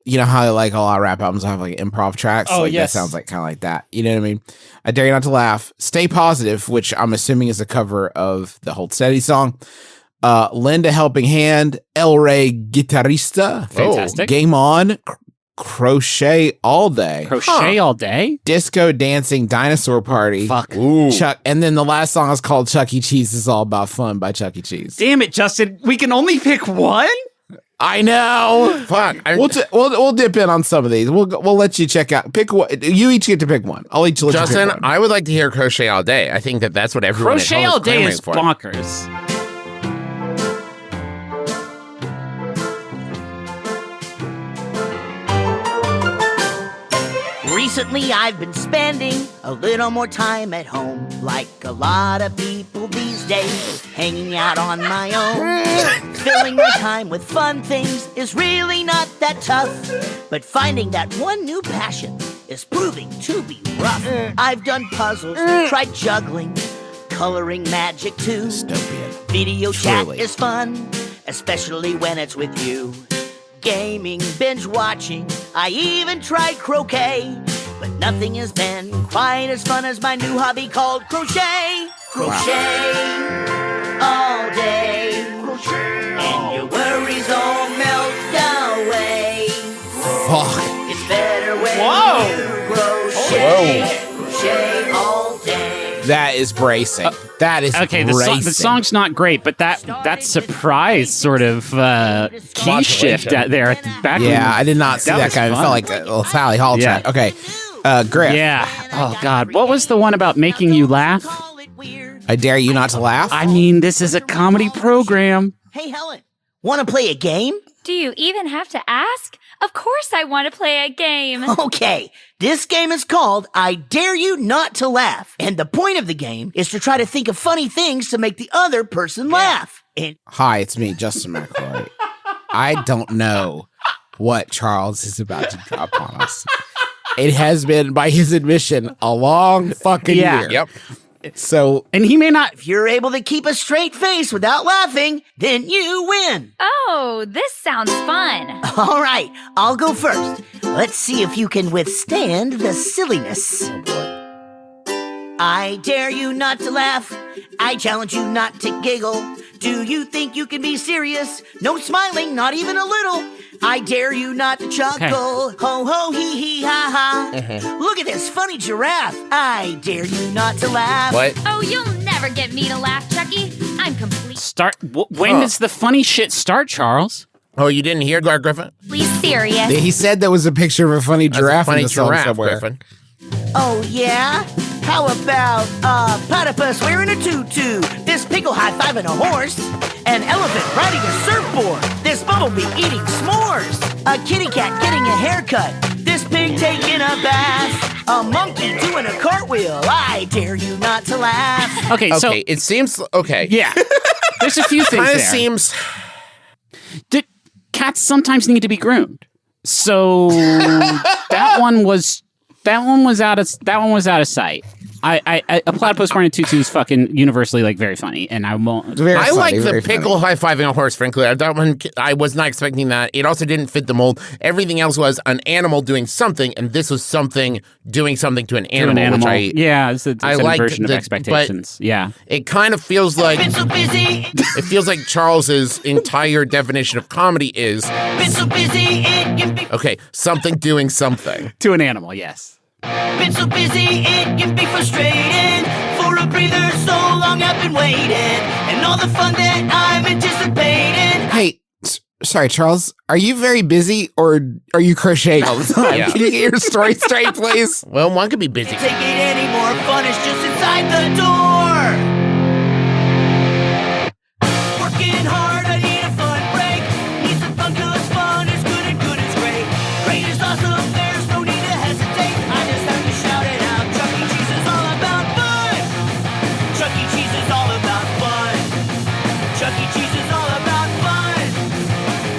you know how like a lot of rap albums have like improv tracks? Oh, like, yes. That sounds like kind of like that. You know what I mean? I Dare You Not to Laugh. Stay Positive, which I'm assuming is a cover of the Hold Steady song. Linda Helping Hand, El Rey Guitarrista. Fantastic. Game On. Crochet All Day. Crochet all day? Disco Dancing Dinosaur Party. Fuck. Ooh. Chuck, and then the last song is called Chuck E. Cheese is All About Fun by Chuck E. Cheese. Damn it, Justin. We can only pick one? I know. Fuck. We'll dip in on some of these. We'll let you check out. Pick one. You each get to pick one. I'll each let Justin, you pick one. I would like to hear Crochet All Day. I think that's what everyone Crochet at home All Day clamoring is for. bonkers. Recently, I've been spending a little more time at home, like a lot of people these days, hanging out on my own. Filling my time with fun things is really not that tough, but finding that one new passion is proving to be rough. I've done puzzles, tried juggling, coloring magic too. Dystopian. Video chat Truly. is fun, especially when it's with you. Gaming, binge watching, I even tried croquet, but nothing has been quite as fun as my new hobby called crochet. Crochet all day, and your worries all melt away. Fuck. It's better when you crochet, crochet all day. That is bracing. That is Okay, bracing. the song's not great, but that surprise sort of key shift out there at the back. Yeah, I did not see that was kind. It fun. felt like a little Sally Hall Yeah. track. Okay, Griff. Yeah. Oh God, what was the one about making you laugh? I dare you not to laugh. I mean, this is a comedy program. Hey, Helen, want to play a game? Do you even have to ask? Of course I want to play a game. Okay, this game is called I Dare You Not to Laugh. And the point of the game is to try to think of funny things to make the other person laugh. And Hi, it's me, Justin McElroy. I don't know what Charles is about to drop on us. It has been, by his admission, a long fucking year. Yep. So, and he may not. If you're able to keep a straight face without laughing, then you win. Oh, this sounds fun. All right, I'll go first. Let's see if you can withstand the silliness. I dare you not to laugh. I challenge you not to giggle. Do you think you can be serious? No smiling, not even a little. I dare you not to chuckle. Ho ho hee hee ha ha. Look at this funny giraffe. I dare you not to laugh. What? Oh, you'll never get me to laugh, Chucky. I'm complete. When does the funny shit start, Charles? Oh, you didn't hear Clark Griffin? Please, serious. he said there was a picture of a funny giraffe funny in the song giraffe, somewhere. Griffin. Oh, yeah? How about platypus wearing a tutu? This pickle high-fiving a horse? An elephant riding a surfboard? This bumblebee eating s'mores? A kitty cat getting a haircut? This pig taking a bath? A monkey doing a cartwheel? I dare you not to laugh. Okay, so it seems okay. Yeah, there's a few things Kind of there. seems. Cats sometimes need to be groomed. So that one was out of sight. A platypus wearing a tutu is fucking universally like very funny, and I won't. I like the pickle high-fiving a horse, frankly. That one, I was not expecting that. It also didn't fit the mold. Everything else was an animal doing something, and this was something doing something to an animal, which I yeah, it's an inversion of expectations. Yeah, it kind of feels like Been so busy, it feels like Charles's entire definition of comedy is been so busy, it can be. okay, something doing something to an animal. Yes. Been so busy, it can be frustrating. For a breather, so long I've been waiting. And all the fun that I'm anticipating. Hey, sorry, Charles. Are you very busy or are you crocheting all the time? Yeah. Can you get your story straight, please? Well, one could be busy. Take it any more fun, it's just inside the door. Working hard, I need a fun break. Need some fun, cause fun is good and good is great. Great is awesome, there's no need to hesitate. I just have to shout it out. Chuck E. Cheese is all about fun. Chuck E. Cheese is all about fun. Chuck E. Cheese is all about fun.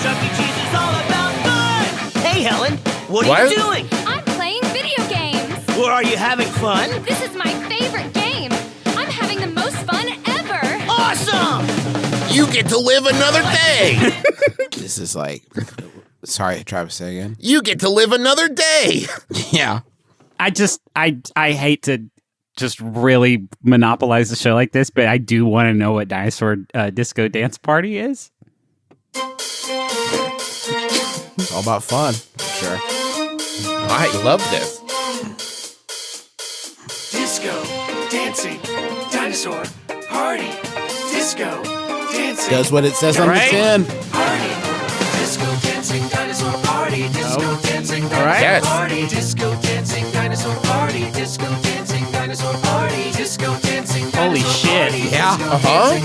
Chuck E. Cheese is all about fun. Hey, Helen, what are you doing? I'm playing video games. Well, are you having fun? This is my favorite game. I'm having the most fun ever. Awesome! You get to live another day. This is like, sorry, Travis, say again. You get to live another day. Yeah. I hate to just really monopolize the show like this, but I do want to know what Dinosaur Disco Dance Party is. It's all about fun, sure. I love this. Disco, dancing, dinosaur, party. Disco, dancing. Does what it says on the tin. Party, Disco dancing dinosaur party. Disco dancing All right. dinosaur party. Disco dancing dinosaur party. Disco dancing dinosaur party. Disco dancing Holy shit. Yeah.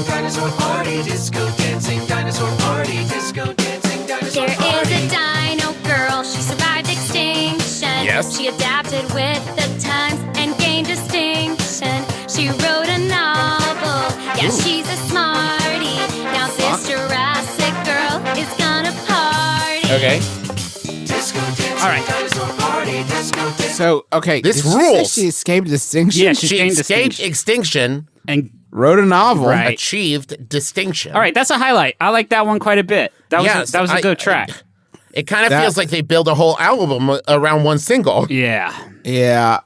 dinosaur party. Disco dancing dinosaur party. Disco dancing dinosaur There party. is a dino girl, she survived extinction. Yes. She adapted with the times and gained distinction. She wrote a novel, yeah, she's a smarty. Now this Jurassic girl is gonna party. Okay. Disco dancing All right. dinosaur party. Disco dancing. So, okay. This did you say rules. She escaped distinction. Yeah, she She gained escaped distinction. extinction, And Wrote a novel. Right. achieved distinction. all right, that's a highlight. I like that one quite a bit. That was Yes, that was a good track. It kind of That- feels like they build a whole album around one single. Yeah. Yeah.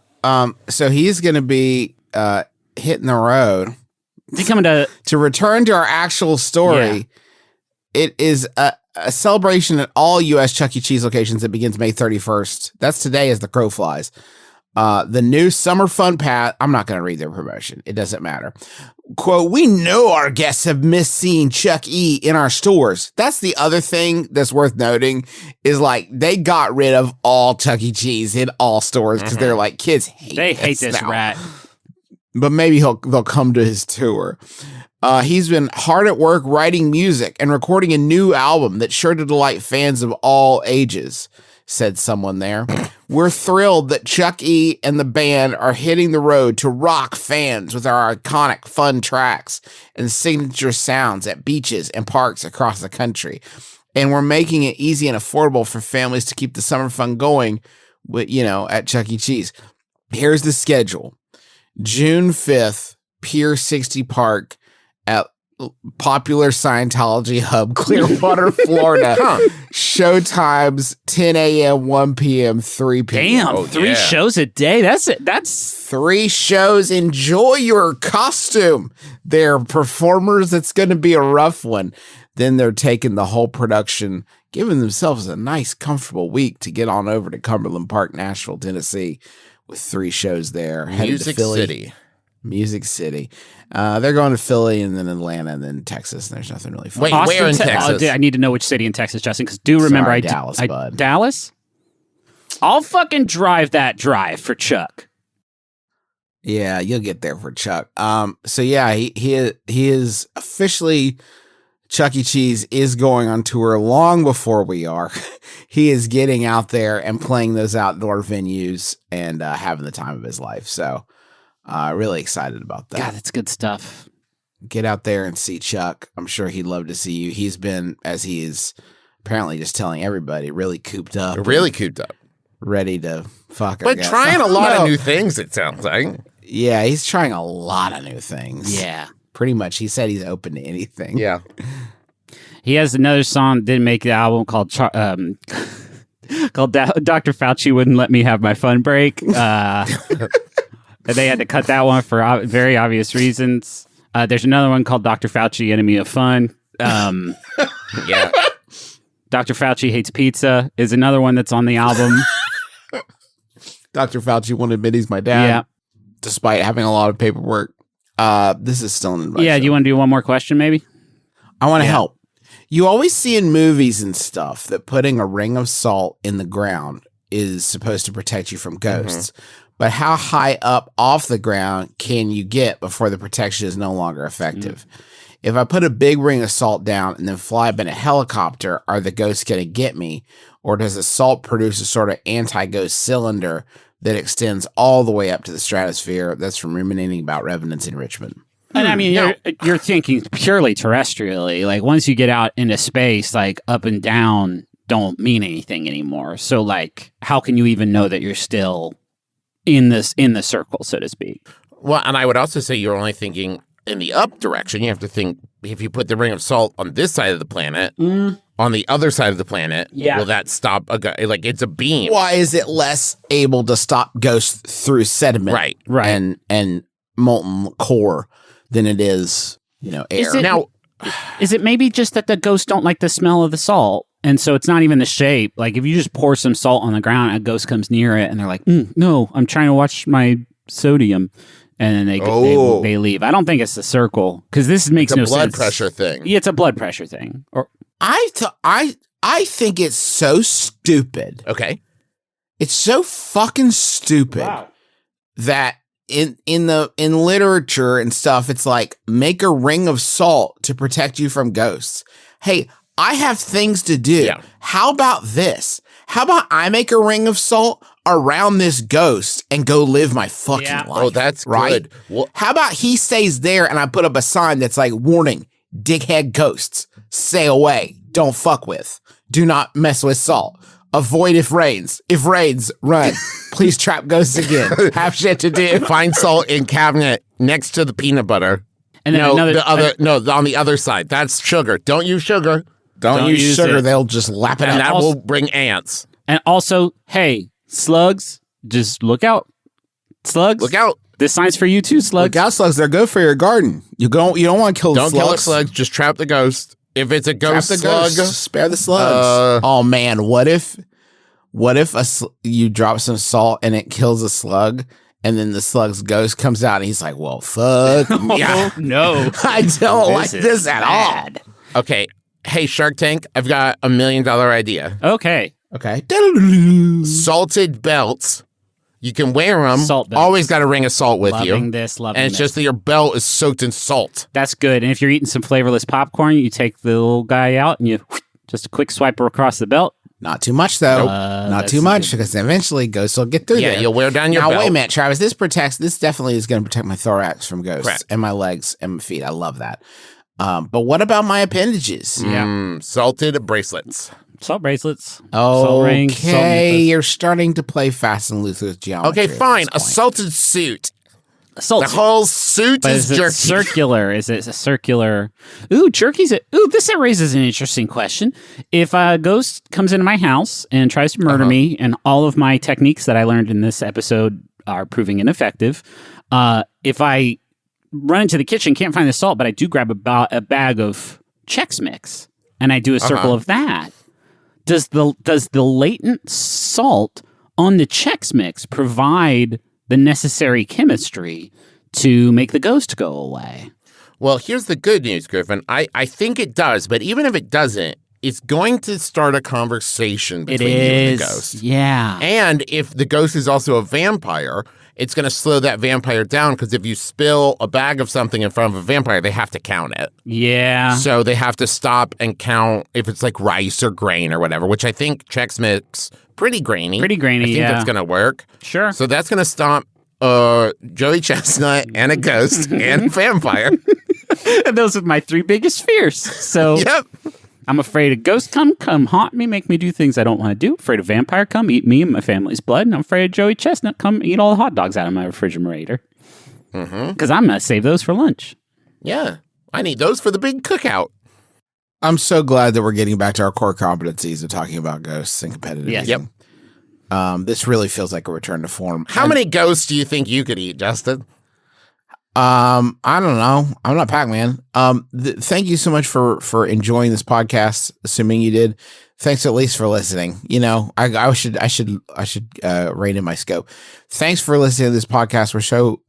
So he's going to be hitting the road. Is he coming to? To return to our actual story, it is a celebration at all U.S. Chuck E. Cheese locations that begins May 31st. That's today as the crow flies. The new Summer Fun Pass. I'm not going to read their promotion. It doesn't matter. Quote, we know our guests have missed seeing Chuck E. in our stores. That's the other thing that's worth noting is like they got rid of all Chuck E. Cheese in all stores because they're like, kids hate They hate this now. rat. But maybe they'll come to his tour. He's been hard at work writing music and recording a new album that's sure to delight fans of all ages, said someone there. We're thrilled that Chuck E. and the band are hitting the road to rock fans with our iconic fun tracks and signature sounds at beaches and parks across the country. And we're making it easy and affordable for families to keep the summer fun going with, at Chuck E. Cheese. Here's the schedule. June 5th, Pier 60 Park at popular Scientology hub, Clearwater, Florida. Show times 10 a.m., 1 p.m., 3 p.m. Damn, 3 shows a day. That's it. That's 3 shows. Enjoy your costume. They're performers. It's going to be a rough one. Then they're taking the whole production, giving themselves a nice, comfortable week to get on over to Cumberland Park, Nashville, Tennessee, with 3 shows there. Headed to Philly. Music City. They're going to Philly and then Atlanta and then Texas. There's nothing really fun. Wait, where in Texas? I need to know which city in Texas, Justin, because remember Dallas, bud. Dallas? I'll fucking drive that drive for Chuck. Yeah, you'll get there for Chuck. So yeah, he is officially Chuck E. Cheese is going on tour long before we are. He is getting out there and playing those outdoor venues and having the time of his life. So really excited about that. God, that's good stuff. Get out there and see Chuck. I'm sure he'd love to see you. He's been, as he is apparently just telling everybody, really cooped up. Really cooped up. Ready to fuck. But trying a lot of new things, it sounds like. Yeah, he's trying a lot of new things. Yeah. Pretty much. He said he's open to anything. Yeah. He has another song, didn't make the album, called called Dr. Fauci Wouldn't Let Me Have My Fun Break. They had to cut that one for very obvious reasons. There's another one called Dr. Fauci, Enemy of Fun. Yeah. Dr. Fauci Hates Pizza is another one that's on the album. Dr. Fauci won't admit he's my dad. Yeah. Despite having a lot of paperwork. This is still an advice. Yeah, do you want to do one more question, maybe? I want to help. You always see in movies and stuff that putting a ring of salt in the ground is supposed to protect you from ghosts. But how high up off the ground can you get before the protection is no longer effective? If I put a big ring of salt down and then fly up in a helicopter, are the ghosts going to get me? Or does the salt produce a sort of anti-ghost cylinder that extends all the way up to the stratosphere? That's from Ruminating About Revenants in Richmond. And I mean, you're thinking purely terrestrially. Like once you get out into space, like up and down don't mean anything anymore. So like, how can you even know that you're still in the circle, so to speak? Well, and I would also say you're only thinking in the up direction. You have to think if you put the ring of salt on this side of the planet, on the other side of the planet, will that stop a guy? Like it's a beam. Why is it less able to stop ghosts through sediment, right, and molten core than it is, air? Is it maybe just that the ghosts don't like the smell of the salt? And so it's not even the shape. Like if you just pour some salt on the ground, a ghost comes near it and they're like, no, I'm trying to watch my sodium. And then they leave. I don't think it's the circle because this makes no sense. It's a blood pressure thing. Yeah, it's a blood pressure thing. Or I I think it's so stupid. Okay. It's so fucking stupid that in literature and stuff, it's like make a ring of salt to protect you from ghosts. Hey, I have things to do. Yeah. How about this? How about I make a ring of salt around this ghost and go live my fucking life? Oh, that's right. good. Well, how about he stays there and I put up a sign that's like, warning, dickhead ghosts, stay away, don't fuck with, do not mess with salt. Avoid if rains. If rains, run. Please trap ghosts again. Have shit to do. Find salt in cabinet next to the peanut butter. And then on the other side. That's sugar. Don't use sugar. Don't use sugar. They'll just lap it and up. that will bring ants. And also, hey, slugs, just look out. Slugs, look out. This sign's for you too, slugs. Look out, slugs. They're good for your garden. You don't want to kill the slugs. Don't kill the slugs. Just trap the ghost. If it's a ghost slug, spare the slugs. Oh man, what if you drop some salt and it kills a slug, and then the slug's ghost comes out and he's like, "Well, fuck, yeah, no, I don't like this at all." Okay, hey Shark Tank, I've got $1 million idea. Okay. Salted belts. You can wear them. Salt belts. Always got a ring of salt with you. Loving And it's this. just that your belt is soaked in salt. That's good. And if you're eating some flavorless popcorn, you take the little guy out and you just a quick swipe across the belt. Not too much though. Not too much because eventually ghosts will get through there. Yeah, you'll wear down your belt. belt. Wait a minute, Travis. This definitely is going to protect my thorax from ghosts. Correct. And my legs and my feet. I love that. But what about my appendages? Yeah. Salted bracelets. Salt bracelets. Oh, salt rings, okay. You're starting to play fast and loose with geometry. Okay, fine. A salted suit. The whole suit is jerky. Circular. Is it a circular? Ooh, jerky's this raises an interesting question. If a ghost comes into my house and tries to murder me, and all of my techniques that I learned in this episode are proving ineffective, if I run into the kitchen, can't find the salt, but I do grab a bag of Chex Mix, and I do a circle of that. Does the latent salt on the Chex Mix provide the necessary chemistry to make the ghost go away? Well, here's the good news, Griffin. I think it does, but even if it doesn't, it's going to start a conversation between you and the ghost. Yeah. And if the ghost is also a vampire, it's going to slow that vampire down because if you spill a bag of something in front of a vampire, they have to count it. Yeah. So they have to stop and count if it's like rice or grain or whatever, which I think Chex Mix pretty grainy. Pretty grainy, I think that's going to work. Sure. So that's going to stop Joey Chestnut and a ghost and a vampire. And those are my 3 biggest fears. So yep. I'm afraid a ghost come haunt me, make me do things I don't want to do. Afraid a vampire come eat me and my family's blood. And I'm afraid of Joey Chestnut come eat all the hot dogs out of my refrigerator. Because I'm going to save those for lunch. Yeah. I need those for the big cookout. I'm so glad that we're getting back to our core competencies of talking about ghosts and competitive eating. Yep. This really feels like a return to form. How many ghosts do you think you could eat, Justin? I don't know. I'm not Pac-Man. Thank you so much for enjoying this podcast. Assuming you did, thanks at least for listening. You know, I should rein in my scope. Thanks for listening to this podcast. We're so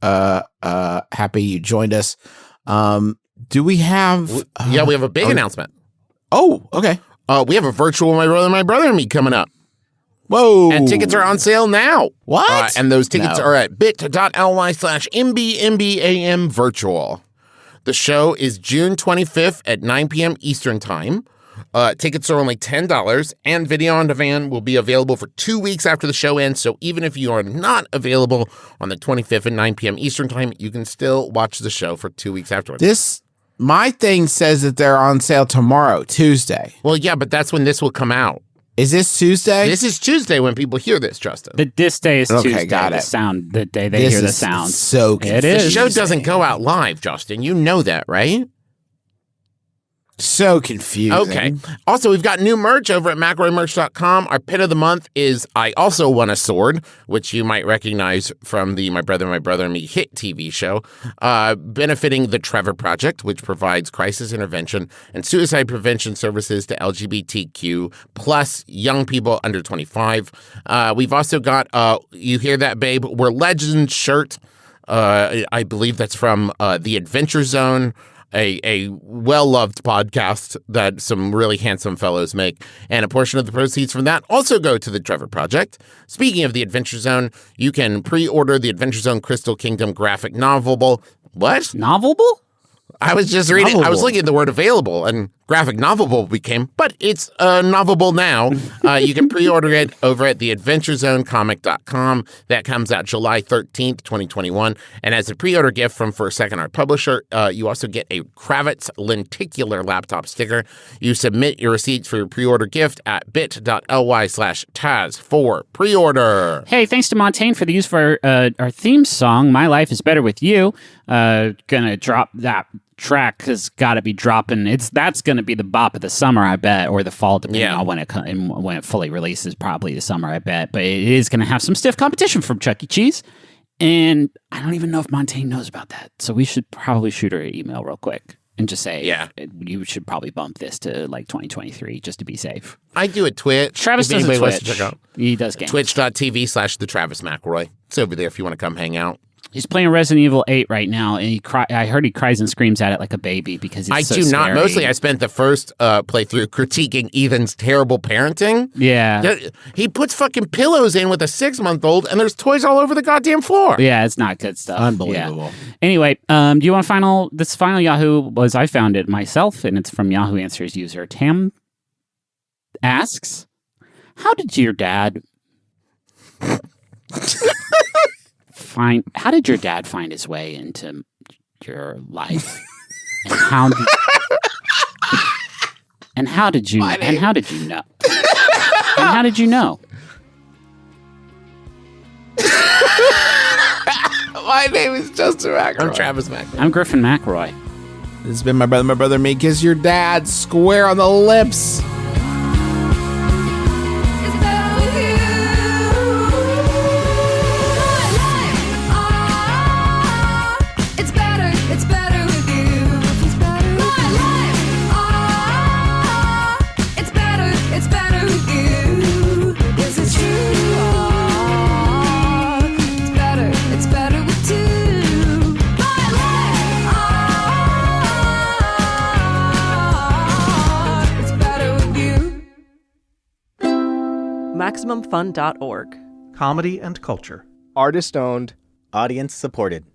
happy you joined us. Do we have? We have a big announcement. Oh, okay. We have a virtual My Brother and Me coming up. Whoa. And tickets are on sale now. What? And those tickets are at bit.ly/MBMBAM virtual. The show is June 25th at 9 p.m. Eastern Time. Tickets are only $10, and video on demand will be available for 2 weeks after the show ends. So even if you are not available on the 25th at 9 p.m. Eastern Time, you can still watch the show for 2 weeks afterwards. My thing says that they're on sale tomorrow, Tuesday. Well, yeah, but that's when this will come out. Is this Tuesday? This is Tuesday when people hear this, Justin. This day is Tuesday. Got it. The day they hear the sound. So confusing. It is. The show doesn't go out live, Justin. You know that, right? So confusing. Okay. Also, we've got new merch over at McElroymerch.com. Our pit of the month is I Also Want a Sword, which you might recognize from the My Brother and Me hit TV show, benefiting the Trevor Project, which provides crisis intervention and suicide prevention services to LGBTQ plus young people under 25. We've also got You Hear That, Babe? We're Legends shirt. I believe that's from The Adventure Zone. a well-loved podcast that some really handsome fellows make. And a portion of the proceeds from that also go to the Trevor Project. Speaking of the Adventure Zone, you can pre-order the Adventure Zone Crystal Kingdom graphic novel. What? Novelable? I was just reading. I was looking at the word available, and graphic novelable became, but it's novelable now. You can pre-order it over at theadventurezonecomic.com. That comes out July 13th, 2021. And as a pre-order gift from For a Second Art Publisher, you also get a Kravitz lenticular laptop sticker. You submit your receipts for your pre-order gift at bit.ly/Taz for pre-order. Hey, thanks to Montaigne for the use for our theme song, My Life is Better With You. Gonna drop that track has got to be dropping. That's going to be the bop of the summer, I bet, or the fall, depending on when it fully releases. Probably the summer, I bet. But it is going to have some stiff competition from Chuck E. Cheese, and I don't even know if Montaigne knows about that. So we should probably shoot her an email real quick and just say, you should probably bump this to like 2023 just to be safe. I do a Twitch. Travis does a Twitch. He does games. Twitch.tv/the Travis McElroy. It's over there if you want to come hang out. He's playing Resident Evil 8 right now, and I heard he cries and screams at it like a baby because it's so scary. I do not. Mostly, I spent the first playthrough critiquing Ethan's terrible parenting. Yeah. He puts fucking pillows in with a 6-month-old, and there's toys all over the goddamn floor. Yeah, it's not good stuff. Unbelievable. Yeah. Anyway, do you want this final Yahoo I found it myself, and it's from Yahoo Answers user. Tam asks, how did your dad... How did your dad find his way into your life? And how did you know? And how did you know? My name is Justin McElroy. I'm Travis McElroy. I'm Griffin McElroy. This has been My Brother May Kiss Your Dad square on the lips. MaximumFun.org. Comedy and culture. Artist owned. Audience supported.